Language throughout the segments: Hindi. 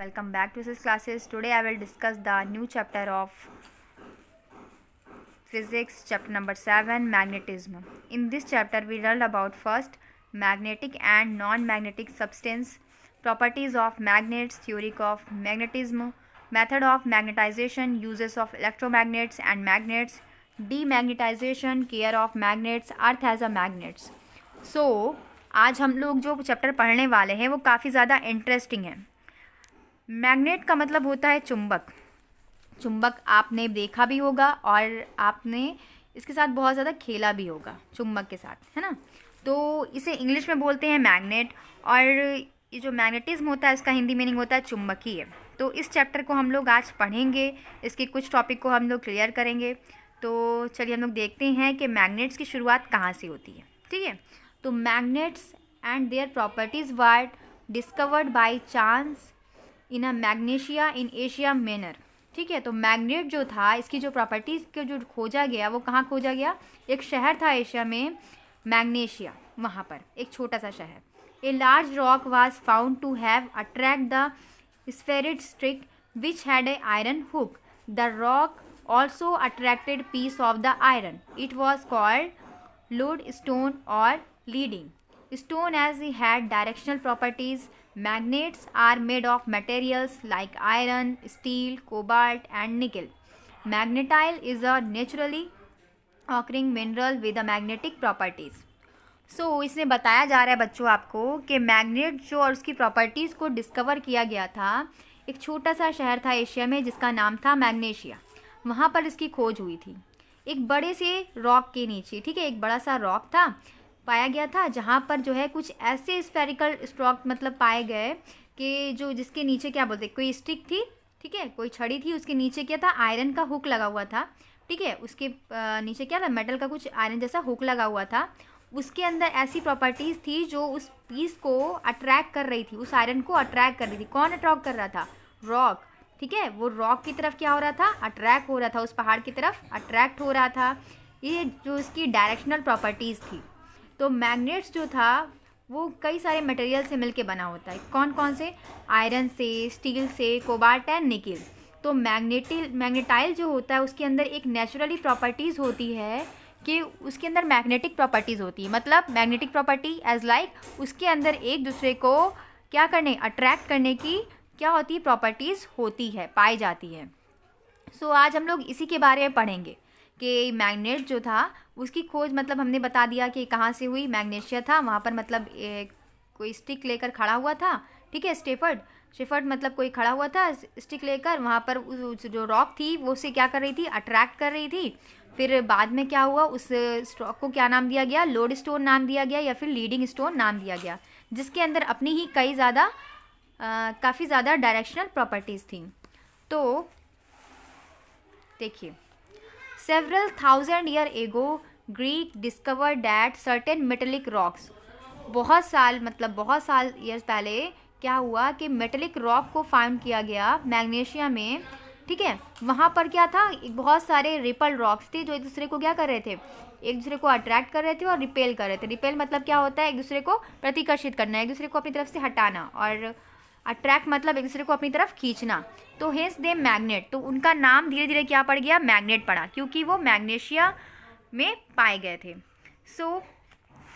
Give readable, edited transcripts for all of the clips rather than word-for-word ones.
Welcome back to this classes. Today I will discuss the new chapter of physics, chapter number 7, magnetism. In this chapter we learned about first magnetic and non-magnetic substance, properties of magnets, theory of magnetism, method of magnetization, uses of electromagnets and magnets, demagnetization, care of magnets, earth as a magnets. So आज हम लोग जो चैप्टर पढ़ने वाले हैं वो काफ़ी ज़्यादा इंटरेस्टिंग है। मैग्नेट का मतलब होता है चुंबक। चुंबक आपने देखा भी होगा और आपने इसके साथ बहुत ज़्यादा खेला भी होगा, चुंबक के साथ, है ना। तो इसे इंग्लिश में बोलते हैं मैग्नेट, और ये जो मैग्नेटिज्म होता है इसका हिंदी मीनिंग होता है चुंबकीय। तो इस चैप्टर को हम लोग आज पढ़ेंगे, इसके कुछ टॉपिक को हम लोग क्लियर करेंगे। तो चलिए हम लोग देखते हैं कि मैग्नेट्स की शुरुआत कहाँ से होती है। ठीक है, तो magnets and their properties were discovered by chance in a Magnesia in Asia Minor. ठीक है, तो मैग्नेट जो था, इसकी जो प्रॉपर्टीज़ को जो खोजा गया वो कहाँ खोजा गया, एक शहर था एशिया में, मैग्नेशिया, वहाँ पर एक छोटा सा शहर। A large rock was found to have attract the shepherd stick which had a iron hook. The rock also attracted piece of the iron. It was called lodestone or leading stone as it had directional properties. Magnets are made of materials like iron, steel, cobalt and nickel. Magnetite is a naturally occurring mineral with a magnetic properties. So इसमें बताया जा रहा है बच्चों आपको कि मैग्नेट जो और उसकी प्रॉपर्टीज़ को डिस्कवर किया गया था एक छोटा सा शहर था एशिया में जिसका नाम था मैग्नेशिया। वहाँ पर इसकी खोज हुई थी एक बड़े से रॉक के नीचे। ठीक है, एक बड़ा सा रॉक था, पाया गया था, जहाँ पर जो है कुछ ऐसे स्फेरिकल स्ट्रोक मतलब पाए गए कि जो जिसके नीचे क्या बोलते, कोई स्टिक थी, ठीक है, कोई छड़ी थी, उसके नीचे क्या था, आयरन का हुक लगा हुआ था। ठीक है, उसके नीचे क्या था, मेटल का कुछ आयरन जैसा हुक लगा हुआ था। उसके अंदर ऐसी प्रॉपर्टीज़ थी जो उस पीस को अट्रैक्ट कर रही थी, उस आयरन को अट्रैक्ट कर रही थी। कौन अट्रैक्ट कर रहा था, रॉक। ठीक है, वो रॉक की तरफ क्या हो रहा था, अट्रैक्ट हो रहा था, उस पहाड़ की तरफ अट्रैक्ट हो रहा था। ये जो इसकी डायरेक्शनल प्रॉपर्टीज़ थी। तो मैग्नेट्स जो था वो कई सारे मटेरियल से मिलके बना होता है। कौन कौन से, आयरन से, स्टील से, कोबाल्ट एंड निकिल। तो मैग्नेटाइल जो होता है उसके अंदर एक नेचुरली प्रॉपर्टीज़ होती है कि उसके अंदर मैग्नेटिक प्रॉपर्टीज़ होती है। मतलब मैग्नेटिक प्रॉपर्टी एज लाइक उसके अंदर एक दूसरे को क्या करने, अट्रैक्ट करने की क्या होती है, प्रॉपर्टीज़ होती है, पाई जाती है। सो आज हम लोग इसी के बारे में पढ़ेंगे कि मैग्नेट जो था उसकी खोज मतलब हमने बता दिया कि कहाँ से हुई, मैग्नेशिया था, वहाँ पर मतलब कोई स्टिक लेकर खड़ा हुआ था। ठीक है, शेफर्ड मतलब कोई खड़ा हुआ था स्टिक लेकर, वहाँ पर जो रॉक थी वो उसे क्या कर रही थी, अट्रैक्ट कर रही थी। फिर बाद में क्या हुआ, उस स्टॉक को क्या नाम दिया गया, लोडस्टोन नाम दिया गया या फिर लीडिंग स्टोन नाम दिया गया, जिसके अंदर अपनी ही कई ज़्यादा काफ़ी ज़्यादा डायरेक्शनल प्रॉपर्टीज़ थी। तो देखिए, several thousand year ago Greek discover that certain metallic rocks. बहुत साल ईयर्स पहले क्या हुआ कि मेटेलिक रॉक को फाउंड किया गया मैग्नेशिया में। ठीक है, वहाँ पर क्या था, बहुत सारे रिपल रॉक्स थे जो एक दूसरे को क्या कर रहे थे, एक दूसरे को अट्रैक्ट कर रहे थे और रिपेल कर रहे थे। रिपेल मतलब क्या होता है, एक दूसरे को प्रतिकर्षित करना, एक दूसरे को अपनी तरफ से हटाना, और अट्रैक्ट मतलब एक दूसरे को अपनी तरफ खींचना। तो हेंस दे मैग्नेट, तो उनका नाम धीरे धीरे क्या पड़ गया, मैग्नेट पड़ा, क्योंकि वो मैग्नेशिया में पाए गए थे। सो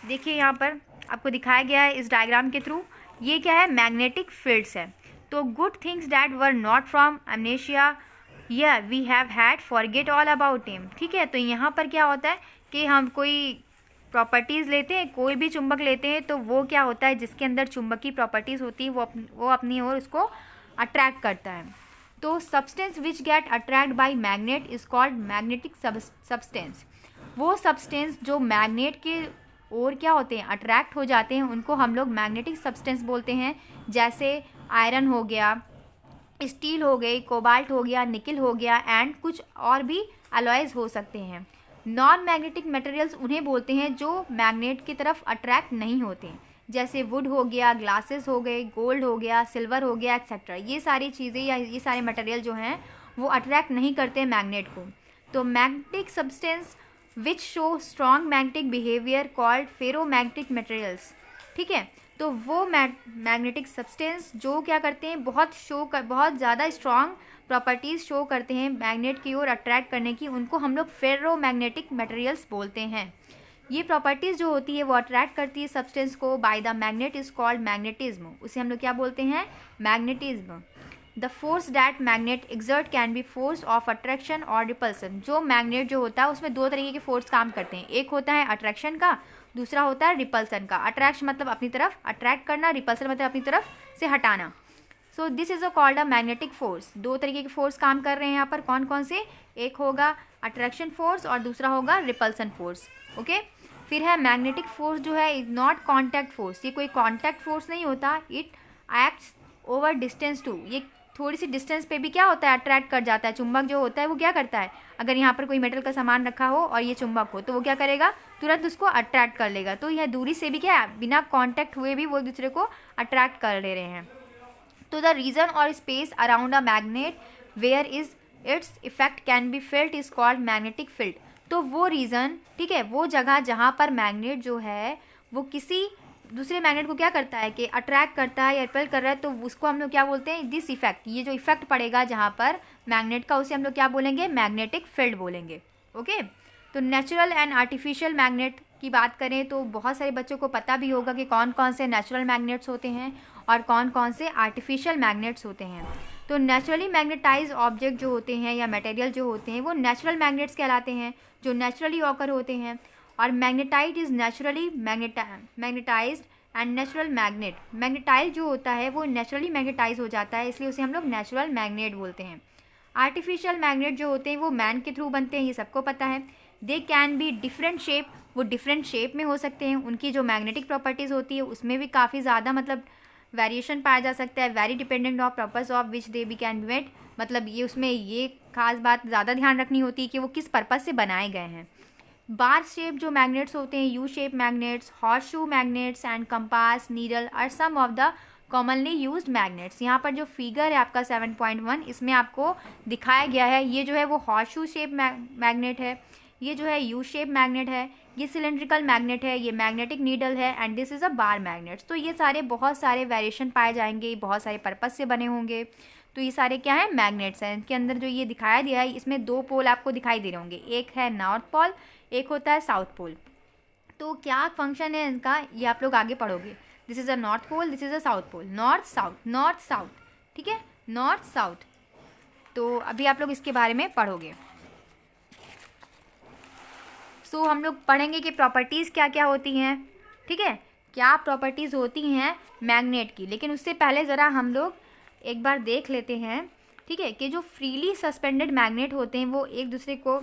देखिए यहाँ पर आपको दिखाया गया है इस डायग्राम के थ्रू, ये क्या है, मैग्नेटिक फील्ड्स है। तो good things that were not from amnesia या we have had forget all about him. ठीक है, तो यहाँ पर क्या होता है कि हम कोई प्रॉपर्टीज़ लेते हैं, कोई भी चुंबक लेते हैं, तो वो क्या होता है, जिसके अंदर चुंबकीय प्रॉपर्टीज़ होती है वो अपनी ओर उसको अट्रैक्ट करता है। तो substance which get attract by magnet is called magnetic substance. वो सब्सटेंस जो मैग्नेट के ओर क्या होते हैं, अट्रैक्ट हो जाते हैं, उनको हम लोग मैग्नेटिक सब्सटेंस बोलते हैं। जैसे आयरन हो गया, स्टील हो गई, कोबाल्ट हो गया, निकिल हो गया, एंड कुछ और भी अलॉयज़ हो सकते हैं। नॉन मैग्नेटिक मटेरियल्स उन्हें बोलते हैं जो मैग्नेट की तरफ अट्रैक्ट नहीं होते, जैसे वुड हो गया, ग्लासेस हो गए, गोल्ड हो गया, सिल्वर हो गया, एक्सेट्रा। ये सारी चीज़ें या ये सारे मटेरियल जो हैं वो अट्रैक्ट नहीं करते मैग्नेट को। तो magnetic substance which show strong magnetic behaviour called ferromagnetic materials. ठीक है, तो वो मैग्नेटिक सब्सटेंस जो क्या करते हैं, बहुत ज़्यादा स्ट्रॉन्ग प्रॉपर्टीज़ शो करते हैं मैग्नेट की ओर अट्रैक्ट करने की, उनको हम लोग फेरो मैग्नेटिक मटेरियल्स बोलते हैं। ये प्रॉपर्टीज़ जो होती है वो अट्रैक्ट करती है सब्सटेंस को by the magnet is called magnetism. उसे हम लोग क्या बोलते हैं, magnetism. The force that magnet exert can be force of attraction और रिपल्सन। जो मैग्नेट जो होता है उसमें दो तरीके के फोर्स काम करते हैं, एक होता है अट्रैक्शन का, दूसरा होता है रिपल्सन का। अट्रैक्शन मतलब अपनी तरफ अट्रैक्ट करना, रिपल्सन मतलब अपनी तरफ से हटाना। So this is a called a magnetic force. दो तरीके के फोर्स काम कर रहे हैं यहाँ पर, कौन कौन से, एक होगा अट्रैक्शन फोर्स और दूसरा होगा रिपल्सन फोर्स। ओके, फिर है मैग्नेटिक फोर्स जो है इज नॉट कॉन्टैक्ट फोर्स। ये कोई कॉन्टैक्ट फोर्स नहीं होता, it acts over distance too. ये थोड़ी सी डिस्टेंस पे भी क्या होता है, अट्रैक्ट कर जाता है। चुंबक जो होता है वो क्या करता है, अगर यहाँ पर कोई मेटल का सामान रखा हो और ये चुंबक हो तो वो क्या करेगा, तुरंत उसको अट्रैक्ट कर लेगा। तो यह दूरी से भी क्या, बिना कॉन्टैक्ट हुए भी वो एक दूसरे को अट्रैक्ट कर ले रहे हैं। तो the region or space around a magnet where is its effect can be felt is called magnetic field. तो वो रीज़न, ठीक है, वो जगह जहाँ पर मैग्नेट जो है वो किसी दूसरे मैग्नेट को क्या करता है कि अट्रैक्ट करता है या रिपेल कर रहा है, तो उसको हम लोग क्या बोलते हैं, दिस इफेक्ट। ये जो इफेक्ट पड़ेगा जहाँ पर मैग्नेट का, उसे हम लोग क्या बोलेंगे, मैग्नेटिक फील्ड बोलेंगे। ओके, तो नेचुरल एंड आर्टिफिशियल मैग्नेट की बात करें तो बहुत सारे बच्चों को पता भी होगा कि कौन कौन से नेचुरल मैग्नेट्स होते हैं और कौन कौन से आर्टिफिशियल मैग्नेट्स होते हैं। तो नेचुरली मैग्नेटाइज ऑब्जेक्ट जो होते हैं या मटेरियल जो होते हैं वो नेचुरल मैग्नेट्स कहलाते हैं, जो नेचुरली ऑकर होते हैं। और magnetite is naturally magnetized and natural magnet. Magnetite जो होता है वो नेचुरली मैग्नेटाइज हो जाता है, इसलिए उसे हम लोग नेचुरल मैग्नेट बोलते हैं। आर्टिफिशियल मैग्नेट जो होते हैं वो मैन के थ्रू बनते हैं, ये सबको पता है। They can be different shape, वो डिफरेंट शेप में हो सकते हैं। उनकी जो मैग्नेटिक प्रॉपर्टीज़ होती है उसमें भी काफ़ी ज़्यादा मतलब वेरिएशन पाया जा सकता है। Very dependent of purpose of which they B can be made. मतलब ये उसमें ये खास बात ज़्यादा ध्यान रखनी होती है कि वो किस पर्पस से बनाए गए हैं। बार शेप जो मैग्नेट्स होते हैं, U shape magnets, horseshoe magnets and compass needle are some of the commonly used magnets. यहाँ पर जो फिगर है आपका 7.1 इसमें आपको दिखाया गया है, ये जो है वो हॉर्स शू शेप मैग्नेट है, ये जो है यू शेप मैग्नेट है, ये सिलेंड्रिकल मैग्नेट है, ये मैग्नेटिक नीडल है and this is a bar magnets. तो ये सारे बहुत सारे वेरिएशन पाए जाएंगे, बहुत सारे पर्पस से बने होंगे। तो ये सारे क्या है, मैग्नेट्स हैं। इनके अंदर जो ये दिखाया दिया है इसमें दो पोल आपको दिखाई दे रहे होंगे, एक है नॉर्थ पोल, एक होता है साउथ पोल। तो क्या फंक्शन है इनका ये आप लोग आगे पढ़ोगे। This is a north pole, this is a south pole, north south, north south, ठीक है, नॉर्थ साउथ। तो अभी आप लोग इसके बारे में पढ़ोगे। सो हम लोग पढ़ेंगे कि प्रॉपर्टीज़ क्या क्या होती हैं, ठीक है, क्या प्रॉपर्टीज़ होती हैं मैग्नेट की। लेकिन उससे पहले ज़रा हम लोग एक बार देख लेते हैं, ठीक है, कि जो फ्रीली सस्पेंडेड मैग्नेट होते हैं वो एक दूसरे को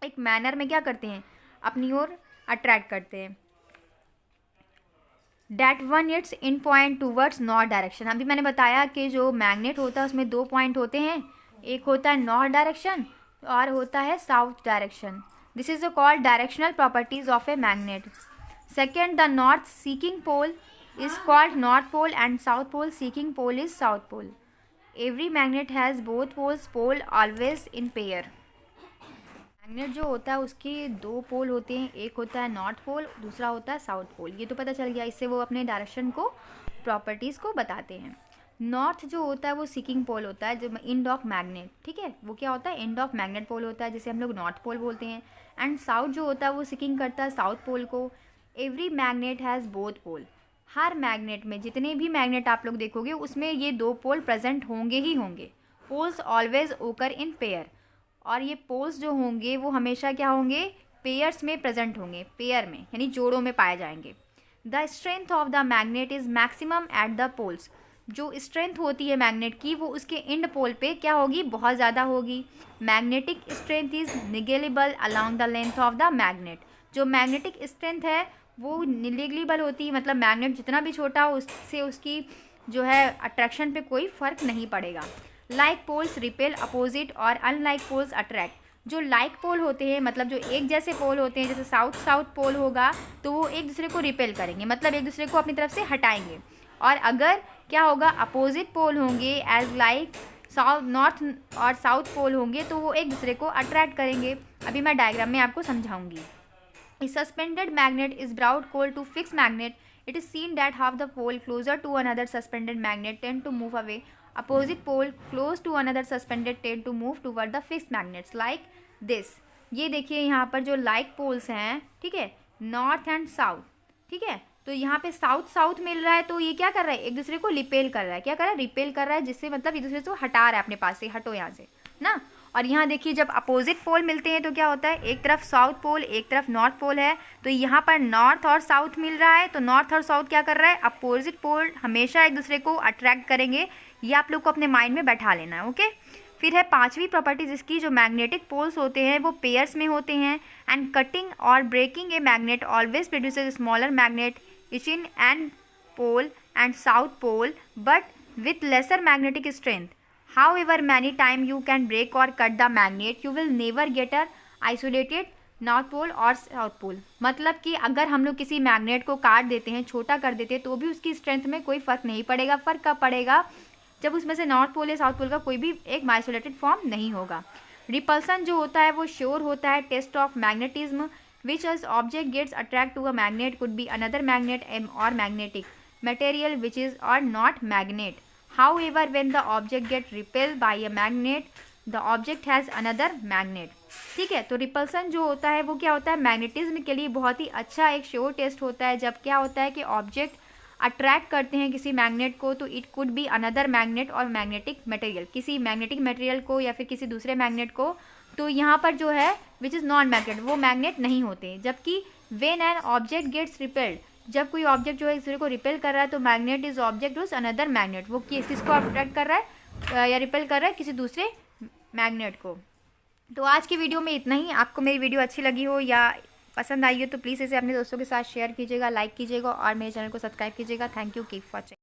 एक मैनर में क्या करते हैं, अपनी ओर अट्रैक्ट करते हैं। That one it's in point towards north direction. अभी मैंने बताया कि जो मैग्नेट होता है उसमें दो पॉइंट होते हैं, एक होता है नॉर्थ डायरेक्शन और होता है south direction. This is called directional properties of a magnet. Second, the north seeking pole is called north pole and south pole seeking pole is south pole. Every magnet has both poles, pole always in pair. Magnet जो होता है उसके दो पोल होते हैं, एक होता है नॉर्थ पोल, दूसरा होता है साउथ पोल। ये तो पता चल गया, इससे वो अपने डायरेक्शन को प्रॉपर्टीज़ को बताते हैं। नॉर्थ जो होता है वो सीकिंग पोल होता है, जो एंड ऑफ मैग्नेट, ठीक है, वो क्या होता है, एंड ऑफ मैग्नेट पोल होता है, जिसे हम लोग नॉर्थ पोल बोलते हैं। एंड साउथ जो होता है वो सीकिंग करता है साउथ पोल को। Every magnet has both pole. हर मैग्नेट में, जितने भी मैग्नेट आप लोग देखोगे उसमें ये दो पोल प्रेजेंट होंगे ही होंगे। पोल्स ऑलवेज ओकर इन पेयर। और ये पोल्स जो होंगे वो हमेशा क्या होंगे, पेयर्स में प्रेजेंट होंगे, पेयर में यानी जोड़ों में पाए जाएंगे। The strength of the magnet is maximum at the poles. जो स्ट्रेंथ होती है मैग्नेट की वो उसके एंड पोल पे क्या होगी, बहुत ज़्यादा होगी। Magnetic strength is negligible along the length of the magnet. जो मैग्नेटिक स्ट्रेंथ है वो निगेलेबल होती है, मतलब मैग्नेट जितना भी छोटा हो उससे उसकी जो है अट्रैक्शन पे कोई फ़र्क नहीं पड़ेगा। लाइक पोल्स रिपेल अपोजिट और अनलाइक पोल्स अट्रैक्ट। जो लाइक पोल होते हैं, मतलब जो एक जैसे पोल होते हैं, जैसे साउथ पोल होगा तो वो एक दूसरे को रिपेल करेंगे, मतलब एक दूसरे को अपनी तरफ से हटाएंगे। और अगर क्या होगा, अपोजिट पोल होंगे एज लाइक नॉर्थ और साउथ पोल होंगे तो वो एक दूसरे को अट्रैक्ट करेंगे। अभी मैं डायग्राम में आपको समझाऊंगी। A suspended magnet is brought cold to fixed magnet. It is seen that half the pole closer to another suspended magnet tend to move away. Opposite pole close to another suspended tend to move toward the fixed magnets like this. ये देखिए यहाँ पर जो लाइक पोल्स हैं, ठीक है, नॉर्थ एंड साउथ, ठीक है, तो यहाँ पे साउथ साउथ मिल रहा है, तो ये क्या कर रहा है, एक दूसरे को रिपेल कर रहा है, क्या कर रहा है, रिपेल कर रहा है, जिससे मतलब एक दूसरे को हटा रहा है अपने पास से, हटो यहाँ से ना। और यहाँ देखिए जब अपोजिट पोल मिलते हैं तो क्या होता है, एक तरफ साउथ पोल एक तरफ नॉर्थ पोल है, तो यहाँ पर नॉर्थ और साउथ मिल रहा है, तो नॉर्थ और साउथ क्या कर रहा है, अपोजिट पोल हमेशा एक दूसरे को अट्रैक्ट करेंगे। ये आप लोग को अपने माइंड में बैठा लेना है, ओके। फिर है पांचवी प्रॉपर्टी जिसकी, जो मैग्नेटिक पोल्स होते हैं वो पेयर्स में होते हैं, and cutting or breaking a magnet always produces smaller magnet each in end pole and south pole but with lesser magnetic strength. However, many time you can break or cut the magnet, you will never get a isolated north pole or south पोल. मतलब कि अगर हम लोग किसी मैग्नेट को काट देते हैं, छोटा कर देते हैं, तो भी उसकी स्ट्रेंथ में कोई फ़र्क नहीं पड़ेगा. फ़र्क कब पड़ेगा, जब उसमें से नॉर्थ पोल या साउथ पोल का कोई भी एक आइसोलेटेड फॉर्म नहीं होगा. रिपल्सन जो होता है वो श्योर होता है. Test of magnetism which as object gets attract to a magnet could be another magnet or magnetic material which is or not magnet. However, when the object get repelled by a magnet, the object has another magnet. ठीक है, तो रिपल्सन जो होता है वो क्या होता है, मैग्नेटिज्म के लिए बहुत ही अच्छा एक श्योर टेस्ट होता है. जब क्या होता है कि ऑब्जेक्ट अट्रैक्ट करते हैं किसी मैग्नेट को, तो it could be another magnet or magnetic material, किसी मैग्नेटिक मटेरियल को या फिर किसी दूसरे मैग्नेट को. तो यहाँ पर जो है विच इज़ नॉन मैग्नेट, वो मैग्नेट नहीं होते. जबकि when an object gets repelled, जब कोई ऑब्जेक्ट जो है दूसरे को रिपेल कर रहा है, तो मैग्नेट इज ऑब्जेक्ट उस अनदर मैग्नेट, वो किसको अट्रैक्ट कर रहा है या रिपेल कर रहा है, किसी दूसरे मैग्नेट को. तो आज की वीडियो में इतना ही. आपको मेरी वीडियो अच्छी लगी हो या पसंद आई हो तो प्लीज़ इसे अपने दोस्तों के साथ शेयर कीजिएगा, लाइक कीजिएगा और मेरे चैनल को सब्सक्राइब कीजिएगा. Thank you, keep watching.